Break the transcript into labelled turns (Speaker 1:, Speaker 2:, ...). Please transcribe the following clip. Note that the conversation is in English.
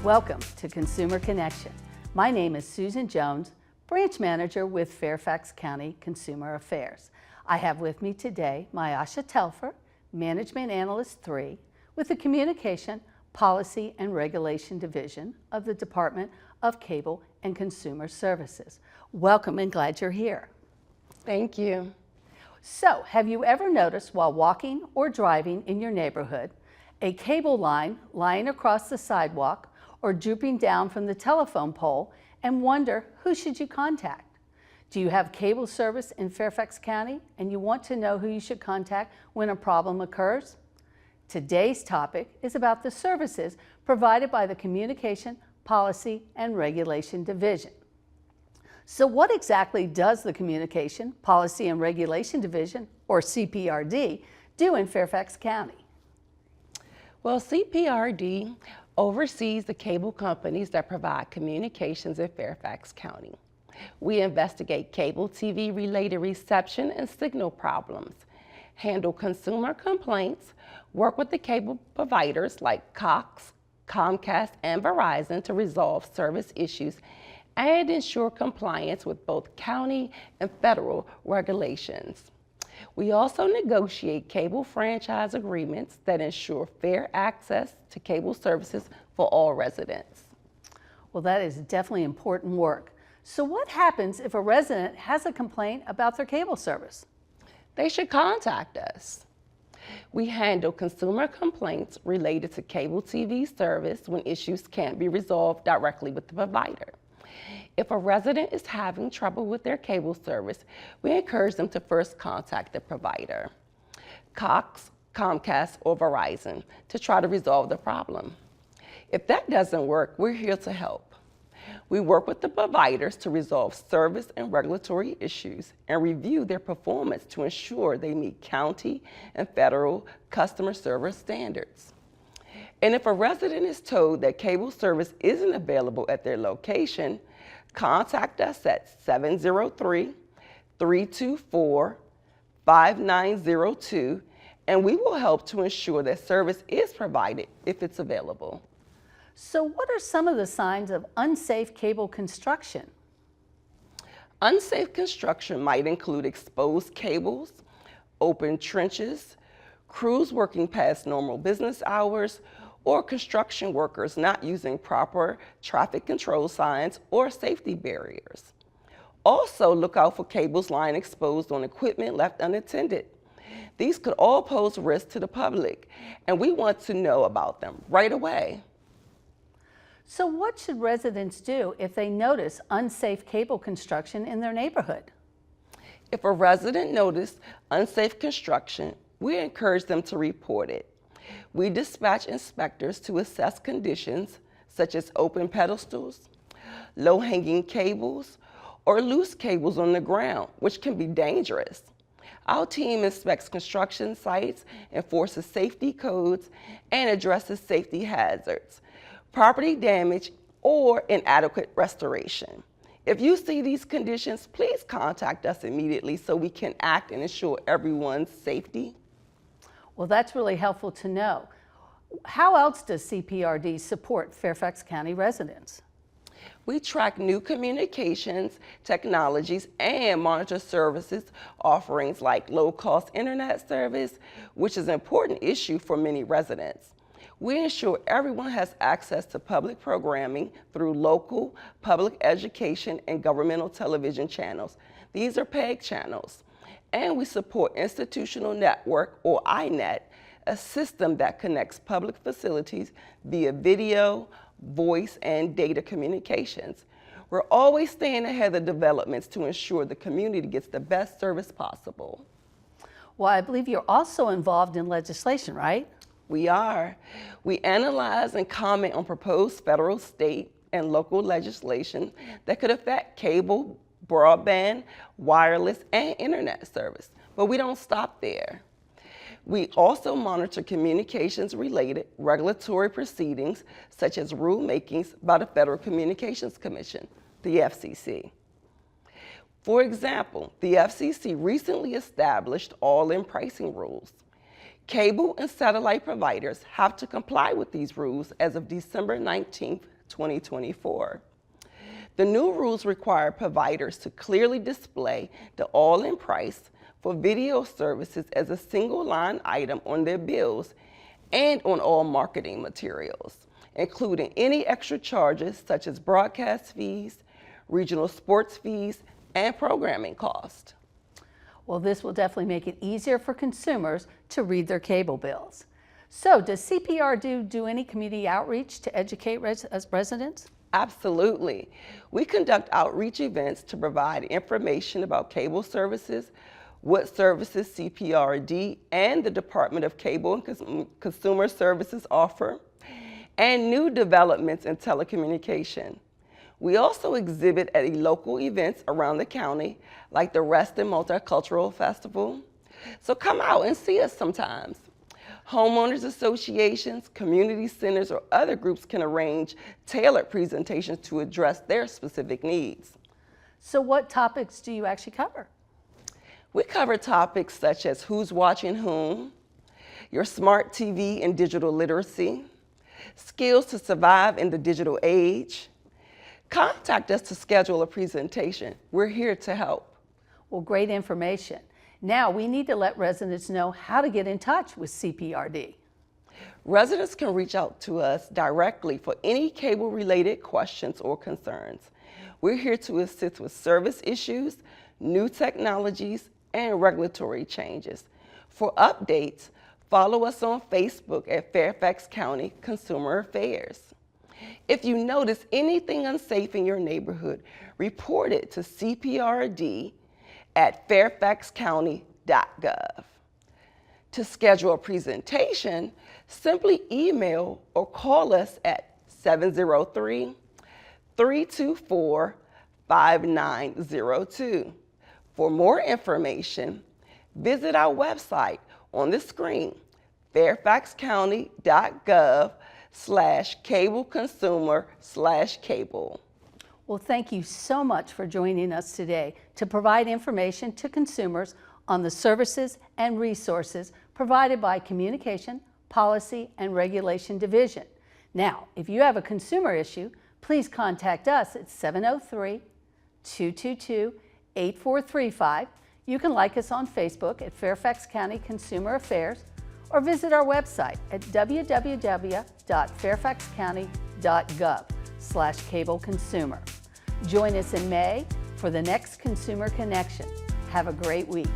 Speaker 1: Welcome to Consumer Connection. My name is Susan Jones, Branch Manager with Fairfax County Consumer Affairs. I have with me today Mayasa Telfair, Management Analyst III with the Communication, Policy and Regulation Division of the Department of Cable and Consumer Services. Welcome and glad you're here.
Speaker 2: Thank you.
Speaker 1: So, have you ever noticed while walking or driving in your neighborhood a cable line lying across the sidewalk or drooping down from the telephone pole and wonder who should you contact? Do you have cable service in Fairfax County and you want to know who you should contact when a problem occurs? Today's topic is about the services provided by the Communication, Policy and Regulation Division. So what exactly does the Communication, Policy and Regulation Division, or CPRD, do in Fairfax County?
Speaker 2: Well, CPRD oversees the cable companies that provide communications in Fairfax County. We investigate cable TV related reception and signal problems, handle consumer complaints, work with the cable providers like Cox, Comcast, and Verizon to resolve service issues and ensure compliance with both county and federal regulations. We also negotiate cable franchise agreements that ensure fair access to cable services for all residents.
Speaker 1: Well, that is definitely important work. So what happens if a resident has a complaint about their cable service?
Speaker 2: They should contact us. We handle consumer complaints related to cable TV service when issues can't be resolved directly with the provider. If a resident is having trouble with their cable service, we encourage them to first contact the provider, Cox, Comcast, or Verizon, to try to resolve the problem. If that doesn't work, we're here to help. We work with the providers to resolve service and regulatory issues and review their performance to ensure they meet county and federal customer service standards. And if a resident is told that cable service isn't available at their location, contact us at 703-324-5902, and we will help to ensure that service is provided if it's available.
Speaker 1: So what are some of the signs of unsafe cable construction?
Speaker 2: Unsafe construction might include exposed cables, open trenches, crews working past normal business hours, or construction workers not using proper traffic control signs or safety barriers. Also, look out for cables lying exposed on equipment left unattended. These could all pose risk to the public, and we want to know about them right away.
Speaker 1: So what should residents do if they notice unsafe cable construction in their neighborhood?
Speaker 2: If a resident noticed unsafe construction, we encourage them to report it. We dispatch inspectors to assess conditions such as open pedestals, low-hanging cables, or loose cables on the ground, which can be dangerous. Our team inspects construction sites, enforces safety codes, and addresses safety hazards, property damage, or inadequate restoration. If you see these conditions, please contact us immediately so we can act and ensure everyone's safety.
Speaker 1: Well, that's really helpful to know. How else does CPRD support Fairfax County residents?
Speaker 2: We track new communications, technologies, and monitor services offerings like low-cost internet service, which is an important issue for many residents. We ensure everyone has access to public programming through local, public education, and governmental television channels. These are PEG channels. And we support Institutional Network, or INET, a system that connects public facilities via video, voice, and data communications. We're always staying ahead of developments to ensure the community gets the best service possible.
Speaker 1: Well, I believe you're also involved in legislation, right?
Speaker 2: We are. We analyze and comment on proposed federal, state, and local legislation that could affect cable, broadband, wireless, and internet service. But we don't stop there. We also monitor communications-related regulatory proceedings, such as rulemakings by the Federal Communications Commission, the FCC. For example, the FCC recently established all-in pricing rules. Cable and satellite providers have to comply with these rules as of December 19, 2024. The new rules require providers to clearly display the all-in price for video services as a single line item on their bills and on all marketing materials, including any extra charges such as broadcast fees, regional sports fees, and programming costs.
Speaker 1: Well, this will definitely make it easier for consumers to read their cable bills. So, does CPR do any community outreach to educate residents?
Speaker 2: Absolutely. We conduct outreach events to provide information about cable services, what services CPRD and the Department of Cable and Consumer Services offer, and new developments in telecommunication. We also exhibit at local events around the county, like the Reston Multicultural Festival. So come out and see us sometimes. Homeowners associations, community centers, or other groups can arrange tailored presentations to address their specific needs.
Speaker 1: So what topics do you actually cover?
Speaker 2: We cover topics such as who's watching whom, your smart TV and digital literacy, skills to survive in the digital age. Contact us to schedule a presentation. We're here to help.
Speaker 1: Well, great information. Now we need to let residents know how to get in touch with CPRD.
Speaker 2: Residents can reach out to us directly for any cable-related questions or concerns. We're here to assist with service issues, new technologies, and regulatory changes. For updates, follow us on Facebook at Fairfax County Consumer Affairs. If you notice anything unsafe in your neighborhood, report it to CPRD at fairfaxcounty.gov. To schedule a presentation, simply email or call us at 703-324-5902. For more information, visit our website on the screen, fairfaxcounty.gov/cableconsumer/cable.
Speaker 1: Well, thank you so much for joining us today to provide information to consumers on the services and resources provided by Communication, Policy, and Regulation Division. Now, if you have a consumer issue, please contact us at 703-222-8435. You can like us on Facebook at Fairfax County Consumer Affairs or visit our website at www.fairfaxcounty.gov/cableconsumer. Join us in May for the next Consumer Connection. Have a great week.